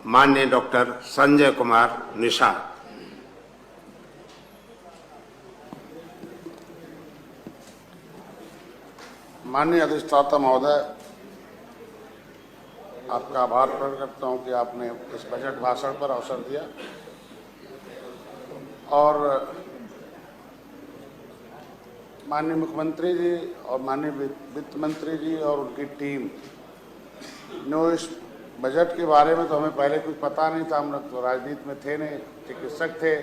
माननीय डॉक्टर संजय कुमार निषाद। माननीय अधिष्ठाता महोदय, आपका आभार प्रकट करता हूं कि आपने इस बजट भाषण पर अवसर दिया और माननीय मुख्यमंत्री जी और माननीय वित्त मंत्री जी और उनकी टीम ने इस बजट के बारे में तो हमें पहले कुछ पता नहीं था। हम लोग तो राजनीति में थे नहीं, चिकित्सक थे,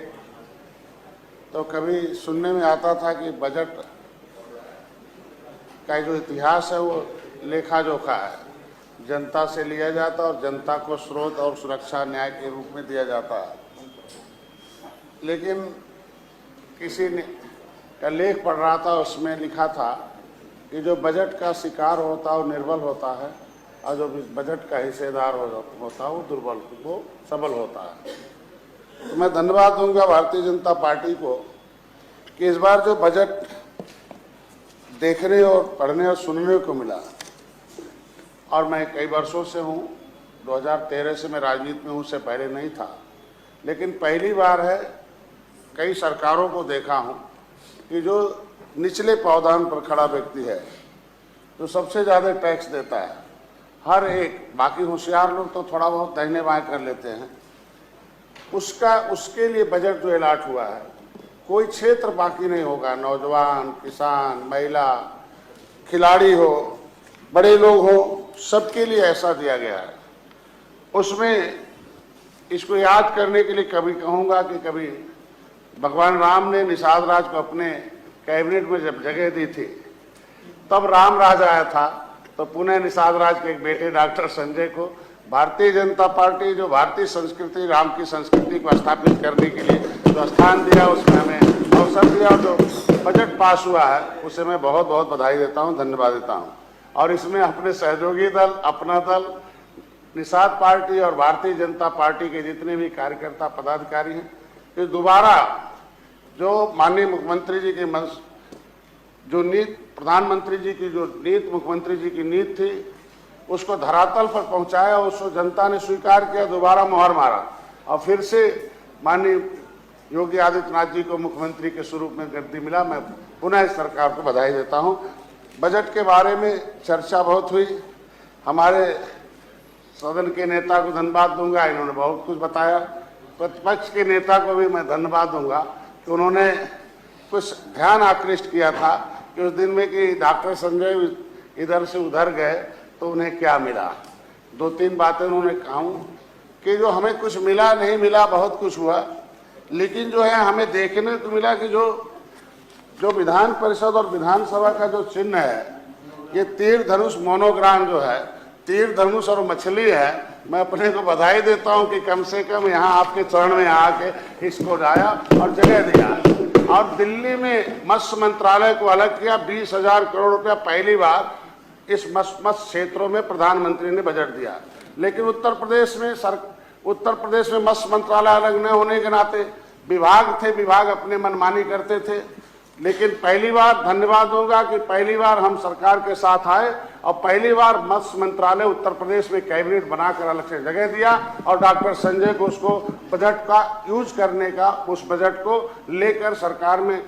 तो कभी सुनने में आता था कि बजट का जो इतिहास है वो लेखा जोखा है, जनता से लिया जाता और जनता को स्रोत और सुरक्षा न्याय के रूप में दिया जाता है। लेकिन किसी ने का लेख पढ़ रहा था, उसमें लिखा था कि जो बजट का शिकार होता है वो निर्बल होता है और जो बजट का हिस्सेदार होता है वो दुर्बल, वो सबल होता है। तो मैं धन्यवाद दूंगा भारतीय जनता पार्टी को कि इस बार जो बजट देखने और पढ़ने और सुनने को मिला, और मैं कई वर्षों से हूँ, 2013 से मैं राजनीति में हूँ, उससे पहले नहीं था, लेकिन पहली बार है कई सरकारों को देखा हूँ कि जो निचले पावदान पर खड़ा व्यक्ति है, जो सबसे ज़्यादा टैक्स देता है, हर एक, बाकी होशियार लोग तो थोड़ा बहुत दाहिने बाएं कर लेते हैं, उसके लिए बजट जो अलॉट हुआ है, कोई क्षेत्र बाकी नहीं होगा। नौजवान, किसान, महिला, खिलाड़ी हो, बड़े लोग हो, सबके लिए ऐसा दिया गया है। उसमें इसको याद करने के लिए कभी कहूँगा कि कभी भगवान राम ने निषाद राज को अपने कैबिनेट में जब जगह दी थी, तब राम राज आया था, तो पुनः निषाद राज के एक बेटे डॉक्टर संजय को भारतीय जनता पार्टी, जो भारतीय संस्कृति, राम की संस्कृति को स्थापित करने के लिए जो स्थान दिया, उसमें हमें अवसर दिया, जो बजट पास हुआ है उसे मैं बहुत बहुत बधाई देता हूं, धन्यवाद देता हूं। और इसमें अपने सहयोगी दल, अपना दल, निषाद पार्टी और भारतीय जनता पार्टी के जितने भी कार्यकर्ता पदाधिकारी हैं, कि दोबारा जो माननीय मुख्यमंत्री जी की जो नीति, प्रधानमंत्री जी की जो नीति, मुख्यमंत्री जी की नीति थी, उसको धरातल पर पहुंचाया, उसको जनता ने स्वीकार किया, दोबारा मोहर मारा और फिर से माननीय योगी आदित्यनाथ जी को मुख्यमंत्री के स्वरूप में गद्दी मिला। मैं पुनः इस सरकार को बधाई देता हूं। बजट के बारे में चर्चा बहुत हुई, हमारे सदन के नेता को धन्यवाद दूंगा, इन्होंने बहुत कुछ बताया। प्रतिपक्ष के नेता को भी मैं धन्यवाद दूंगा कि उन्होंने कुछ ध्यान आकृष्ट किया था कि उस दिन में कि डॉक्टर संजय इधर से उधर गए तो उन्हें क्या मिला। 2-3 बातें उन्होंने कहा कि जो हमें कुछ मिला नहीं मिला, बहुत कुछ हुआ, लेकिन जो है हमें देखने को मिला कि जो विधान परिषद और विधानसभा का जो चिन्ह है, ये तीर धनुष मोनोग्राम जो है, तीर धनुष और मछली है। मैं अपने को बधाई देता हूं कि कम से कम यहाँ आपके चरण में आके इसको लाया और जगह दिया। और दिल्ली में मत्स्य मंत्रालय को अलग किया, 20,000 करोड़ रुपया पहली बार इस मत्स्य क्षेत्रों में प्रधानमंत्री ने बजट दिया। लेकिन उत्तर प्रदेश में मत्स्य मंत्रालय अलग न होने के नाते विभाग थे, विभाग अपने मनमानी करते थे। लेकिन पहली बार धन्यवाद दूंगा कि पहली बार हम सरकार के साथ आए और पहली बार मत्स्य मंत्रालय उत्तर प्रदेश में कैबिनेट बनाकर अलग से जगह दिया और डॉक्टर संजय को उसको बजट का यूज करने का, उस बजट को लेकर सरकार में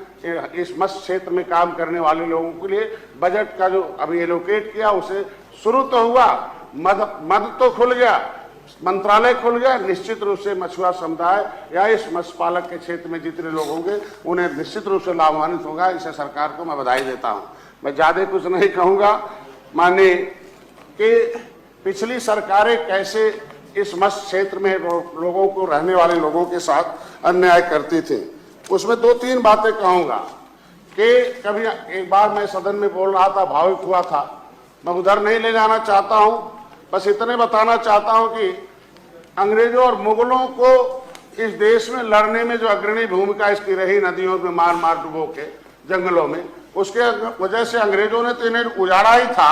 इस मत्स्य क्षेत्र में काम करने वाले लोगों के लिए बजट का जो अभी एलोकेट किया, उसे शुरू तो हुआ, मद तो खुल गया, मंत्रालय खुल गया। निश्चित रूप से मछुआ समुदाय या इस मत्स्य पालक के क्षेत्र में जितने लोग होंगे उन्हें निश्चित रूप से लाभान्वित होगा। इसे सरकार को मैं बधाई देता हूं। मैं ज्यादा कुछ नहीं कहूंगा। मानिए कि पिछली सरकारें कैसे इस मत्स्य क्षेत्र में लोगों को, रहने वाले लोगों के साथ अन्याय करती थी, उसमें 2-3 बातें कहूंगा। कि कभी एक बार मैं सदन में बोल रहा था, भावुक हुआ था, मैं उधर नहीं ले जाना चाहता हूं, बस इतने बताना चाहता हूं कि अंग्रेजों और मुगलों को इस देश में लड़ने में जो अग्रणी भूमिका इसकी रही, नदियों में मार मार डुबो के, जंगलों में, उसके वजह से अंग्रेजों ने तो इन्हें उजाड़ा ही था,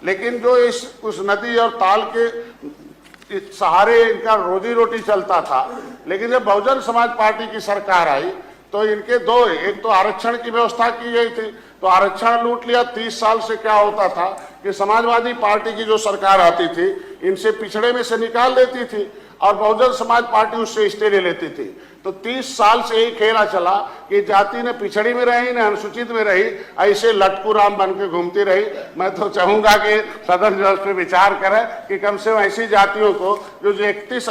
लेकिन जो उस नदी और ताल के सहारे इनका रोजी रोटी चलता था। लेकिन जब बहुजन समाज पार्टी की सरकार आई तो इनके दो, एक तो आरक्षण की व्यवस्था की गई थी, तो आरक्षण लूट लिया। 30 साल से क्या होता था कि समाजवादी पार्टी की जो सरकार आती थी, इनसे पिछड़े में से निकाल देती थी और बहुजन समाज पार्टी उससे स्टे ले लेती थी। तो 30 साल से यही खेला चला कि जाति ने पिछड़ी में रही न अनुसूचित में रही, ऐसे लटकू राम बन के घूमती रही। मैं तो चाहूंगा कि सदन जो उस पर विचार करे कि कम से कम ऐसी जातियों को जो 31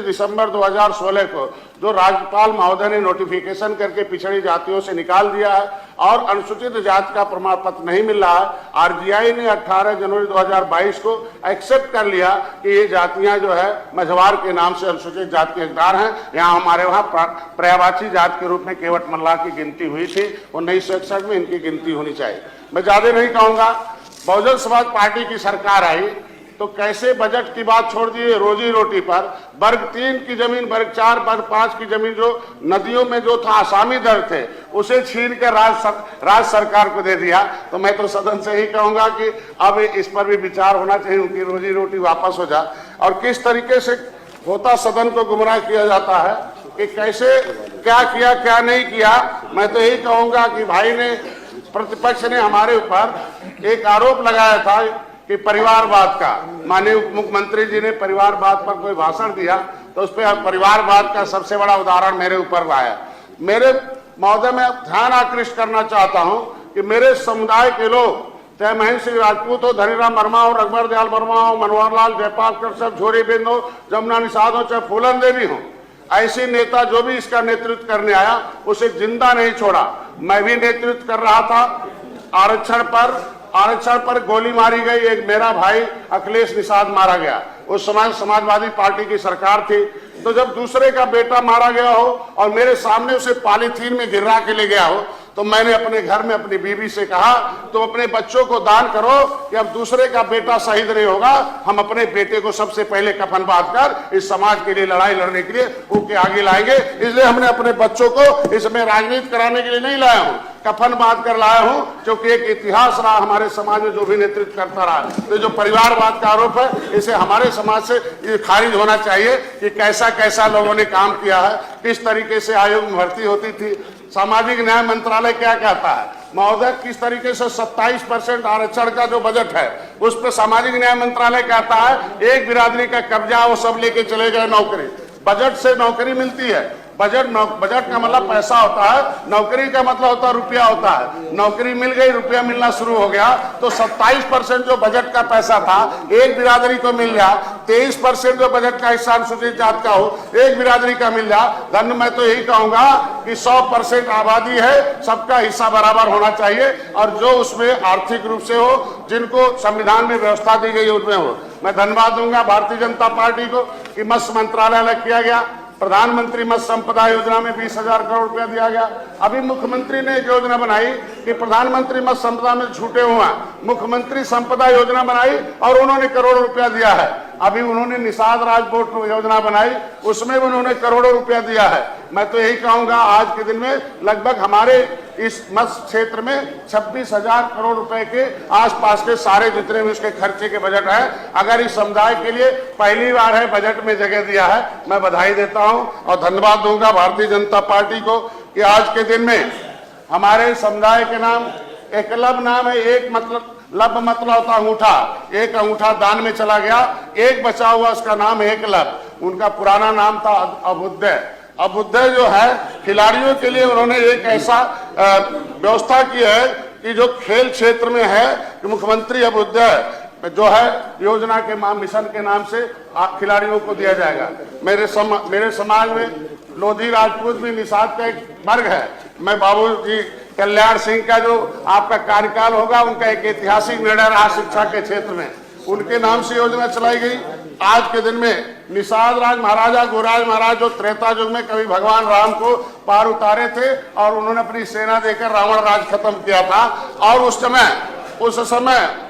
दिसंबर 2016 को जो राज्यपाल महोदय ने नोटिफिकेशन करके पिछड़ी जातियों से निकाल दिया है और अनुसूचित जाति का प्रमाण पत्र नहीं मिल रहा है, आरजीआई ने 18 जनवरी 2022 को एक्सेप्ट कर लिया कि ये जातियां जो है मझवार के नाम से अनुसूचित जाति के हकदार हैं। यहाँ हमारे वहाँ पर्यायवाची जाति के रूप में केवट मल्लाह की गिनती हुई थी, 1961 में इनकी गिनती होनी चाहिए। मैं ज्यादा नहीं कहूंगा। बहुजन समाज पार्टी की सरकार आई तो कैसे बजट की बात छोड़ दिए, रोजी रोटी पर वर्ग 3 की जमीन, वर्ग 4, वर्ग 5 की जमीन जो नदियों में जो था आसामी दर थे उसे छीन कर राज्य सरकार को दे दिया। तो मैं तो सदन से ही कहूंगा कि अब इस पर भी विचार होना चाहिए, उनकी रोजी रोटी वापस हो जाए। और किस तरीके से होता सदन को गुमराह किया जाता है कि कैसे क्या किया क्या नहीं किया। मैं तो यही कहूंगा कि भाई ने, प्रतिपक्ष ने हमारे ऊपर एक आरोप लगाया था कि परिवारवाद का, माननीय उप मुख्यमंत्री जी ने परिवारवाद पर कोई भाषण दिया तो उस पर परिवारवाद का सबसे बड़ा उदाहरण मेरे ऊपर आया। मेरे महोदय, मैं ध्यान आकृष्ट करना चाहता हूं कि मेरे समुदाय के लोग, चाहे महेंद्र सिंह राजपूत हो, धनीराम वर्मा हो, रघुवर दयाल वर्मा हो, मनोहर लाल, जयपाल कश्यप, झोरी बिंद हो, जमुना निषाद हो, चाहे फूलन देवी हो, ऐसे नेता जो भी इसका नेतृत्व करने आया उसे जिंदा नहीं छोड़ा। मैं भी नेतृत्व कर रहा था। आरक्षण पर गोली मारी गई, एक मेरा भाई अखिलेश निषाद मारा गया। उस समय समाजवादी पार्टी की सरकार थी। तो जब दूसरे का बेटा मारा गया हो और मेरे सामने उसे पॉलीथीन में गिरा के ले गया हो तो मैंने अपने घर में अपनी बीवी से कहा तो अपने बच्चों को दान करो कि अब दूसरे का बेटा शहीद नहीं होगा, हम अपने बेटे को सबसे पहले कफन बांध कर इस समाज के लिए लड़ाई लड़ने के लिए उनके आगे लाएंगे। इसलिए हमने अपने बच्चों को इसमें राजनीति कराने के लिए नहीं लाया हूँ, कफन बांध कर लाया हूं, क्योंकि एक इतिहास रहा हमारे समाज में जो भी नेतृत्व करता रहा। तो जो परिवारवाद का आरोप है इसे हमारे समाज से ये खारिज होना चाहिए कि कैसा कैसा लोगों ने काम किया है, किस तरीके से आयोग में भर्ती होती थी। सामाजिक न्याय मंत्रालय क्या कहता है महोदय, किस तरीके से 27% आरक्षण का जो बजट है उस पर सामाजिक न्याय मंत्रालय कहता है एक बिरादरी का कब्जा, वो सब लेके चले गए नौकरी। बजट से नौकरी मिलती है, बजट का मतलब पैसा होता है, नौकरी का मतलब होता है रुपया होता है। नौकरी मिल गई, रुपया मिलना शुरू हो गया तो 27% जो बजट का पैसा था एक बिरादरी को मिल गया। 23% जो बजट का हिस्सा अनुसूचित जाति का हो एक बिरादरी का मिल गया। धन मैं तो यही कहूंगा कि 100% आबादी है, सबका हिस्सा बराबर होना चाहिए और जो उसमें आर्थिक रूप से हो, जिनको संविधान में व्यवस्था दी गई उनमें हो। मैं धन्यवाद दूंगा भारतीय जनता पार्टी को कि मत्स्य मंत्रालय अलग किया गया, प्रधानमंत्री मत्स्य संपदा योजना में 20,000 करोड़ रुपया दिया गया। अभी मुख्यमंत्री ने एक योजना बनाई कि प्रधानमंत्री मत्स्य संपदा में छूटे हुआ मुख्यमंत्री संपदा योजना बनाई और उन्होंने करोड़ों रुपया दिया है। अभी उन्होंने निषाद राज बोर्ड योजना बनाई, उसमें भी उन्होंने करोड़ों रुपया दिया है। मैं तो यही कहूंगा आज के दिन में लगभग हमारे इस मत्स्य क्षेत्र में 26,000 करोड़ रुपए के आसपास के सारे जितने भी उसके खर्चे के बजट है, अगर इस समुदाय के लिए पहली बार है बजट में जगह दिया है, मैं बधाई देता हूं और धन्यवाद दूंगा भारतीय जनता पार्टी को कि आज के दिन में हमारे समुदाय के नाम एकलव्य नाम है। एक मतलब लब मतलब होता अंगूठा, एक अंगूठा दान में चला गया, एक बचा हुआ उसका नाम है एकलव्य। उनका पुराना नाम था अभ्युदय। अभ्युदय जो है खिलाड़ियों के लिए उन्होंने एक ऐसा व्यवस्था की है कि जो खेल क्षेत्र में है कि मुख्यमंत्री अभ्युदय जो है योजना के मिशन के नाम से खिलाड़ियों को दिया जाएगा। मेरे समाज में लोधी राजपूत भी निषाद का एक वर्ग है। मैं बाबू जी कल्याण सिंह का जो आपका कार्यकाल होगा, उनका एक ऐतिहासिक निर्णय रहा शिक्षा के क्षेत्र में, उनके नाम से योजना चलाई गई। आज के दिन में निषाद राज महाराजा गुराज महाराज जो त्रेता युग में कभी भगवान राम को पार उतारे थे और उन्होंने अपनी सेना देकर रावण राज खत्म किया था। और उस समय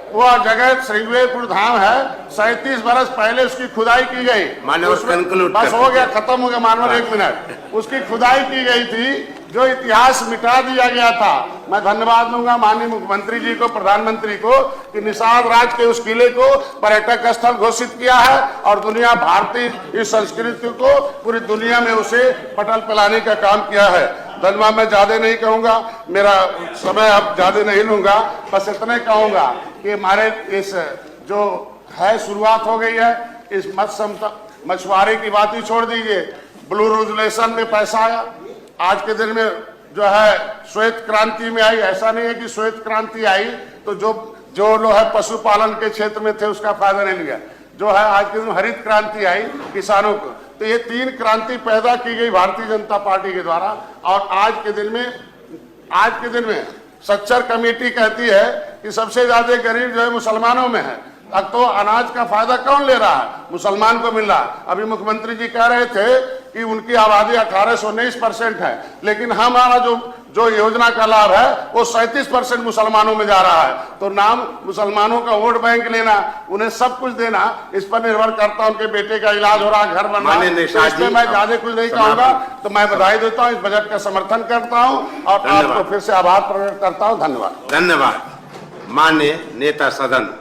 वह जगह श्रृंगेरपुर धाम है, 37 बरस पहले उसकी खुदाई की गई। बस हो गया, खत्म हो गया मानव, 1 मिनट। उसकी खुदाई की गई थी, जो इतिहास मिटा दिया गया था। मैं धन्यवाद दूंगा माननीय मुख्यमंत्री जी को, प्रधानमंत्री को कि निषाद राज के उस किले को पर्यटक स्थल घोषित किया है और दुनिया भारतीय इस संस्कृति को पूरी दुनिया में उसे पटल पिलाने का काम किया है। धन्यवाद। मैं ज्यादा नहीं कहूंगा, मेरा समय अब ज्यादा नहीं लूंगा, बस इतने कहूंगा कि हमारे इस जो है शुरुआत हो गई है इस मछुआरे की बात ही छोड़ दीजिए, ब्लू रेजुलेशन में पैसा आया। आज के दिन में जो है श्वेत क्रांति में आई, ऐसा नहीं है कि श्वेत क्रांति आई तो जो लोग है पशुपालन के क्षेत्र में थे उसका फायदा नहीं लिया। जो है आज के दिन हरित क्रांति आई किसानों को, तो ये 3 क्रांति पैदा की गई भारतीय जनता पार्टी के द्वारा। और आज के दिन में सच्चर कमेटी कहती है कि सबसे ज्यादा गरीब जो है मुसलमानों में है। अब तो अनाज का फायदा कौन ले रहा है? मुसलमान को मिल रहा है। अभी मुख्यमंत्री जी कह रहे थे कि उनकी आबादी 1819% है, लेकिन हमारा जो योजना का लाभ है वो 37% मुसलमानों में जा रहा है। तो नाम मुसलमानों का वोट बैंक लेना, उन्हें सब कुछ देना, इस पर निर्भर करता है। उनके बेटे का इलाज हो रहा है, घर बन रहा है, तो इसमें मैं ज्यादा कुछ नहीं कहूंगा। तो मैं बधाई देता हूँ, इस बजट का समर्थन करता हूँ और आपको फिर से आभार प्रकट करता हूँ। धन्यवाद। धन्यवाद। माननीय नेता सदन